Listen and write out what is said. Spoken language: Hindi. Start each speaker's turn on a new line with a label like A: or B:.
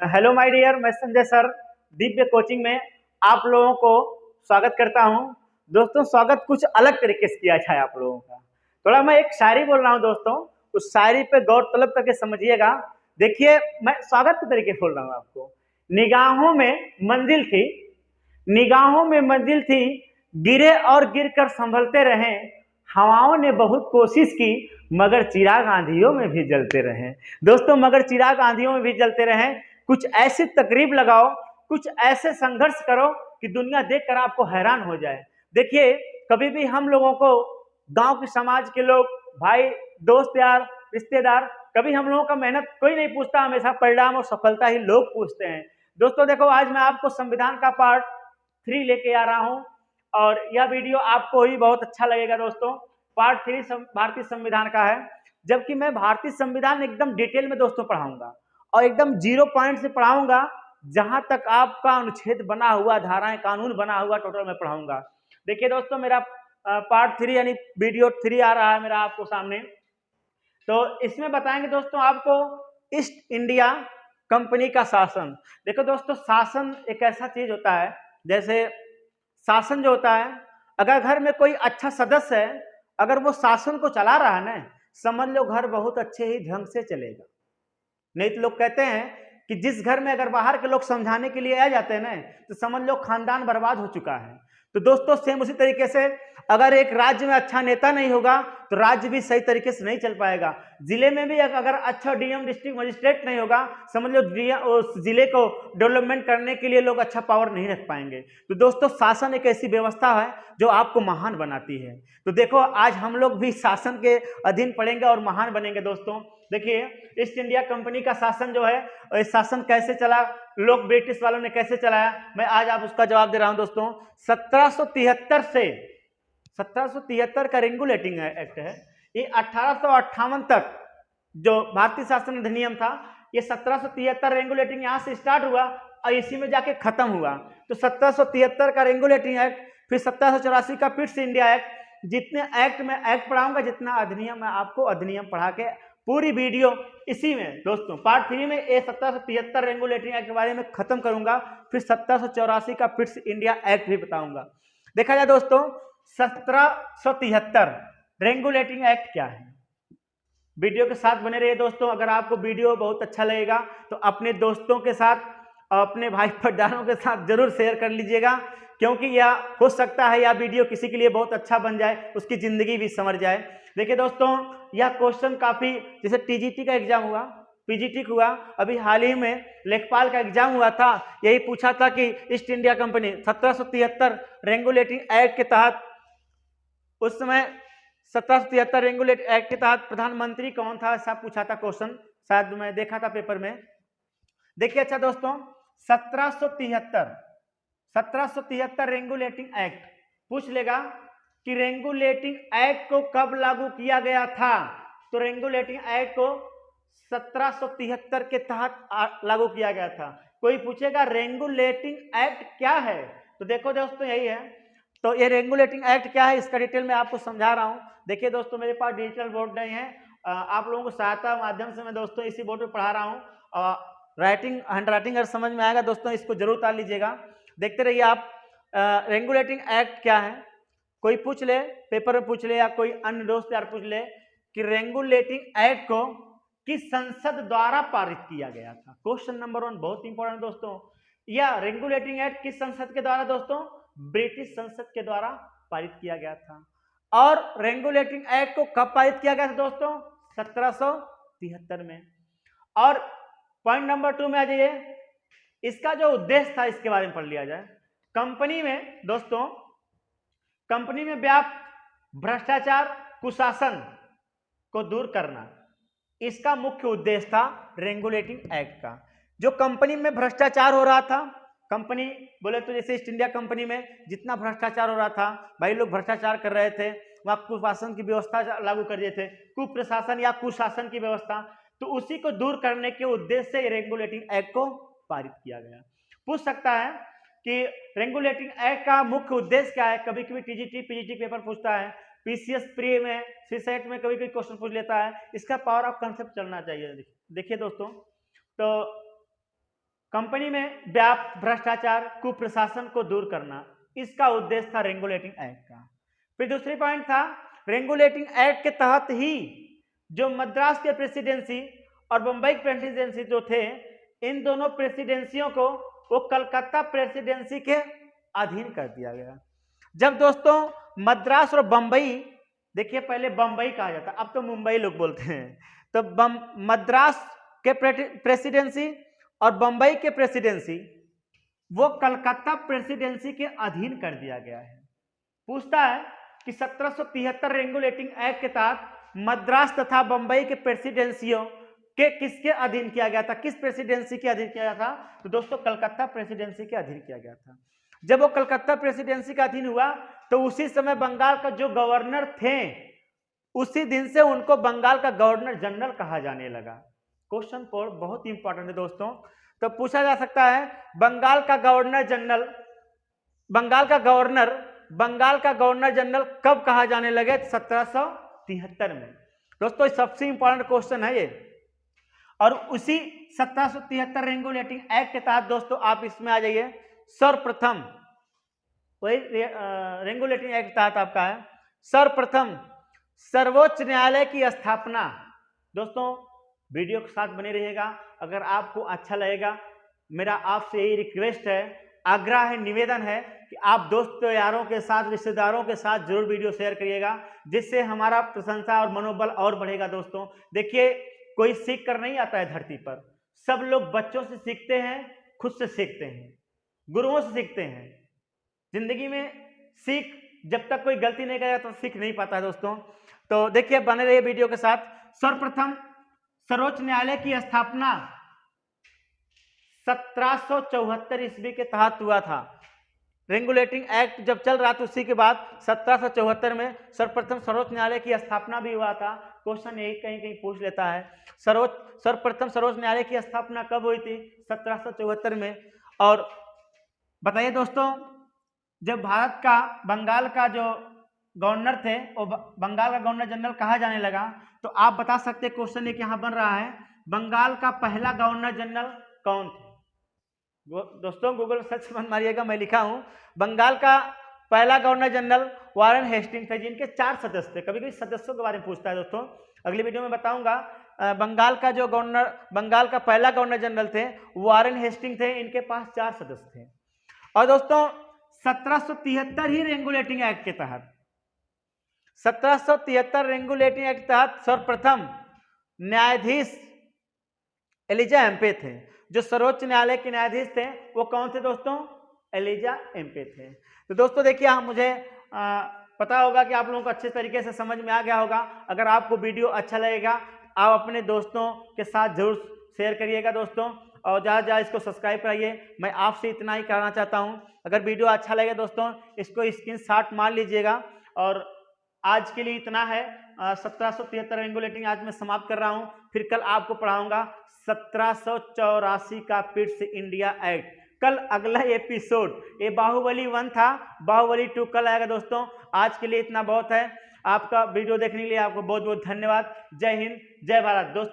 A: हेलो माय डियर, मैं संजय सर दिव्य कोचिंग में आप लोगों को स्वागत करता हूं। दोस्तों, स्वागत कुछ अलग तरीके से किया जाए आप लोगों का। थोड़ा मैं एक शायरी बोल रहा हूं दोस्तों, उस शायरी पे गौर तलब करके समझिएगा। देखिए, मैं स्वागत के तरीके से बोल रहा हूं आपको। निगाहों में मंजिल थी, निगाहों में मंजिल थी, गिरे और गिरकर संभलते रहे। हवाओं ने बहुत कोशिश की, मगर चिराग आंधियों में भी जलते रहे। दोस्तों, मगर चिराग आंधियों में भी जलते रहे। कुछ ऐसी तकरीब लगाओ, कुछ ऐसे संघर्ष करो कि दुनिया देखकर आपको हैरान हो जाए। देखिए, कभी भी हम लोगों को गांव के समाज के लोग, भाई, दोस्त, यार, रिश्तेदार, कभी हम लोगों का मेहनत कोई नहीं पूछता, हमेशा परिणाम और सफलता ही लोग पूछते हैं। दोस्तों देखो, आज मैं आपको संविधान का पार्ट 3 लेके आ रहा हूं और यह वीडियो आपको ही बहुत अच्छा लगेगा। दोस्तों, पार्ट 3 भारतीय संविधान का है, जबकि मैं भारतीय संविधान एकदम डिटेल में दोस्तों पढ़ाऊंगा और एकदम 0 पॉइंट से पढ़ाऊंगा। जहां तक आपका अनुच्छेद बना हुआ, धाराएं, कानून बना हुआ, टोटल मैं पढ़ाऊंगा। देखिए दोस्तों, मेरा पार्ट 3 यानी वीडियो 3 आ रहा है मेरा आपको सामने। तो इसमें बताएंगे दोस्तों आपको ईस्ट इंडिया कंपनी का शासन। देखो दोस्तों, शासन एक ऐसा चीज होता है, जैसे शासन जो होता है, अगर घर में कोई अच्छा सदस्य है, अगर वो शासन को चला रहा है ना, समझ लो घर बहुत अच्छे ही ढंग से चलेगा। नहीं तो लोग कहते हैं कि जिस घर में अगर बाहर के लोग समझाने के लिए आ जाते हैं ना, तो समझ लो खानदान बर्बाद हो चुका है। तो दोस्तों, सेम उसी तरीके से अगर एक राज्य में अच्छा नेता नहीं होगा तो राज्य भी सही तरीके से नहीं चल पाएगा। जिले में भी अगर अच्छा डीएम, डिस्ट्रिक्ट मजिस्ट्रेट नहीं होगा, समझ लो उस जिले को डेवलपमेंट करने के लिए लोग अच्छा पावर नहीं रख पाएंगे। तो दोस्तों, शासन एक ऐसी व्यवस्था है जो आपको महान बनाती है। तो देखो, आज हम लोग भी शासन के अधीन पड़ेंगे और महान बनेंगे। दोस्तों देखिए, ईस्ट इंडिया कंपनी का शासन जो है, शासन कैसे चला, लोग ब्रिटिश वालों ने कैसे चलाया, मैं आज आप उसका जवाब दे रहा हूं। दोस्तों, 1773 से 1773 का रेगुलेटिंग एक्ट है, ये 1858 तक जो भारतीय शासन अधिनियम था, ये 1773 रेगुलेटिंग यहां से स्टार्ट हुआ और इसी में जाके खत्म हुआ। तो 1773 का रेगुलेटिंग एक्ट, फिर 1784 का पिट्स इंडिया एक्ट। जितने एक्ट में एक्ट पढ़ाऊंगा, जितना अधिनियम मैं आपको अधिनियम पढ़ा के पूरी वीडियो इसी में दोस्तों पार्ट 3 में ये 1773 रेगुलेटिंग एक्ट के बारे में खत्म करूंगा। फिर 1784 का पिट्स इंडिया एक्ट भी बताऊंगा। देखा जाए दोस्तों, 1773 रेगुलेटिंग एक्ट क्या है, वीडियो के साथ बने रहिए दोस्तों। अगर आपको वीडियो बहुत अच्छा लगेगा तो अपने दोस्तों के साथ, अपने भाई परिवारों के साथ जरूर शेयर कर लीजिएगा, क्योंकि यह हो सकता है यह वीडियो किसी के लिए बहुत अच्छा बन जाए, उसकी जिंदगी भी संवर जाए। देखिए दोस्तों, यह क्वेश्चन काफी, जैसे टीजीटी का एग्जाम हुआ, पीजीटी हुआ, अभी हाल ही में लेखपाल का एग्जाम हुआ था, यही पूछा था कि east India company 1773 regulating act के तहत, उस समय 1773 रेगुलेट एक्ट के तहत प्रधानमंत्री कौन था, ऐसा पूछा था क्वेश्चन, शायद मैं देखा था पेपर में। देखिए अच्छा दोस्तों, 1773 रेगुलेटिंग एक्ट पूछ लेगा कि रेगुलेटिंग एक्ट को कब लागू किया गया था। तो रेगुलेटिंग एक्ट को 1773 के तहत लागू किया गया था। कोई पूछेगा रेगुलेटिंग एक्ट क्या है, तो देखो दोस्तों यही है। तो ये रेगुलेटिंग एक्ट क्या है, इसका डिटेल में आपको समझा रहा हूं। देखिए दोस्तों, मेरे पास डिजिटल बोर्ड नहीं है, आप लोगों को सहायता माध्यम से मैं दोस्तों इसी बोर्ड पे पढ़ा रहा हूं। राइटिंग, हैंड राइटिंग अगर समझ में आएगा दोस्तों, इसको जरूर उतार लीजिएगा, देखते रहिए आप। रेगुलेटिंग एक्ट क्या है, कोई पूछ ले, पेपर में पूछ ले या कोई अन्य दोस्त यार पूछ ले कि रेगुलेटिंग एक्ट को किस संसद द्वारा पारित किया गया था। क्वेश्चन नंबर 1 बहुत इंपॉर्टेंट दोस्तों। यह रेगुलेटिंग एक्ट किस संसद के द्वारा दोस्तों, ब्रिटिश संसद के द्वारा पारित किया गया था। और रेगुलेटिंग एक्ट को कब पारित किया गया था दोस्तों, 1773 में। और पॉइंट नंबर 2 में आ जाइए, इसका जो उद्देश्य था इसके बारे में पढ़ लिया जाए। कंपनी में दोस्तों, कंपनी में व्याप्त भ्रष्टाचार, कुशासन को दूर करना, इसका मुख्य उद्देश्य था रेगुलेटिंग एक्ट का। जो कंपनी में भ्रष्टाचार हो रहा था, कंपनी बोले तो जैसे ईस्ट इंडिया कंपनी में जितना भ्रष्टाचार हो रहा था, भाई लोग भ्रष्टाचार कर रहे थे, वहां कुशासन की व्यवस्था लागू कर दिए थे, कुप्रशासन या कुशासन की व्यवस्था, तो उसी को दूर करने के उद्देश्य से रेगुलेटिंग एक्ट को पारित किया गया। पूछ सकता है कि रेगुलेटिंग एक्ट का मुख्य उद्देश्य क्या है, कभी कभी टीजीटी पीजीटी पेपर पूछता है, पीसीएस प्री में, सीसेट में कभी कभी क्वेश्चन पूछ लेता है, इसका पावर ऑफ कंसेप्ट चलना चाहिए। देखिए दोस्तों, तो कंपनी में व्याप्त भ्रष्टाचार कुप्रशासन को दूर करना, इसका उद्देश्य था रेगुलेटिंग एक्ट का। फिर दूसरी पॉइंट था रेगुलेटिंग एक्ट के तहत ही जो मद्रास के प्रेसिडेंसी और बंबई प्रेसिडेंसी जो थे, इन दोनों प्रेसिडेंसियों को वो कलकत्ता प्रेसिडेंसी के अधीन कर दिया गया। जब दोस्तों मद्रास और बंबई, देखिए पहले बंबई कहा जाता, अब तो मुंबई लोग बोलते हैं, तो मद्रास के प्रेसिडेंसी और बंबई के प्रेसिडेंसी वो कलकत्ता प्रेसिडेंसी के अधीन कर दिया गया है। पूछता है कि 1773 रेगुलेटिंग एक्ट के तहत मद्रास तथा बंबई के प्रेसिडेंसियों के किसके अधीन किया गया था, किस प्रेसिडेंसी के अधीन किया गया था? तो दोस्तों कलकत्ता प्रेसिडेंसी के अधीन किया गया था। जब वो कलकत्ता प्रेसिडेंसी का अधीन हुआ तो उसी समय बंगाल का जो गवर्नर थे, उसी दिन से उनको बंगाल का गवर्नर जनरल कहा जाने लगा। क्वेश्चन बहुत इंपॉर्टेंट है दोस्तों, तो पूछा जा सकता है बंगाल का गवर्नर जनरल कब कहा जाने लगे? 1773 में। दोस्तों सबसे इंपॉर्टेंट क्वेश्चन है ये। और उसी 1773 रेगुलेटिंग एक्ट के तहत दोस्तों आप इसमें आ जाइए, सर्वप्रथम वही रेगुलेटिंग एक्ट के तहत आपका है सर्वप्रथम सर्वोच्च न्यायालय की स्थापना। दोस्तों वीडियो के साथ बने रहिएगा। अगर आपको अच्छा लगेगा, मेरा आपसे यही रिक्वेस्ट है, आग्रह है, निवेदन है कि आप दोस्तों यारों के साथ, रिश्तेदारों के साथ जरूर वीडियो शेयर करिएगा, जिससे हमारा प्रशंसा और मनोबल और बढ़ेगा। दोस्तों देखिए, कोई सीख कर नहीं आता है धरती पर, सब लोग बच्चों से सीखते हैं, खुद से सीखते हैं, गुरुओं से सीखते हैं। जिंदगी में सीख जब तक कोई गलती नहीं करेगा तो सीख नहीं पाता है दोस्तों। तो देखिए बने रहिए वीडियो के साथ। सर्वप्रथम सर्वोच्च न्यायालय की स्थापना 1774 ईस्वी के तहत हुआ था। रेगुलेटिंग एक्ट जब चल रहा था उसी के बाद 1774 में सर्वप्रथम सर्वोच्च न्यायालय की स्थापना भी हुआ था। क्वेश्चन यही कहीं कहीं पूछ लेता है, सर्वप्रथम सर्वोच्च न्यायालय की स्थापना कब हुई थी? 1774 में। और बताइए दोस्तों, जब भारत का बंगाल का जो गवर्नर थे वो बंगाल का गवर्नर जनरल कहा जाने लगा, तो आप बता सकते, क्वेश्चन एक यहाँ बन रहा है, बंगाल का पहला गवर्नर जनरल कौन थे? दोस्तों गूगल सर्च मत मारिएगा, मैं लिखा हूं, बंगाल का पहला गवर्नर जनरल वारेन हेस्टिंग्स थे, जिनके 4 सदस्य थे। कभी कभी सदस्यों के बारे में पूछता है दोस्तों, अगली वीडियो में बताऊंगा। बंगाल का पहला गवर्नर जनरल थे वारेन हेस्टिंग्स थे, इनके पास 4 सदस्य थे। और दोस्तों 1773 ही रेगुलेटिंग एक्ट के तहत 1773 रेगुलेटिंग एक्ट के तहत सर्वप्रथम न्यायाधीश एलिजा एम्पे थे। जो सर्वोच्च न्यायालय के न्यायाधीश थे वो कौन थे दोस्तों? एलिजा एम्पे थे। तो दोस्तों देखिए, मुझे पता होगा कि आप लोगों को अच्छे तरीके से समझ में आ गया होगा। अगर आपको वीडियो अच्छा लगेगा आप अपने दोस्तों के साथ जरूर शेयर करिएगा दोस्तों, और ज़्यादा इसको सब्सक्राइब कराइए। मैं आपसे इतना ही कहना चाहता हूँ, अगर वीडियो अच्छा लगे दोस्तों इसको स्क्रीनशॉट मार लीजिएगा। और आज के लिए इतना है। 1773 रेगुलेटिंग आज मैं समाप्त कर रहा हूँ। फिर कल आपको पढ़ाऊंगा 1784 का पिट्स इंडिया एक्ट। कल अगला एपिसोड, ये बाहुबली 1 था, बाहुबली 2 कल आएगा दोस्तों। आज के लिए इतना बहुत है। आपका वीडियो देखने के लिए आपको बहुत बहुत धन्यवाद। जय हिंद, जय भारत दोस्तों।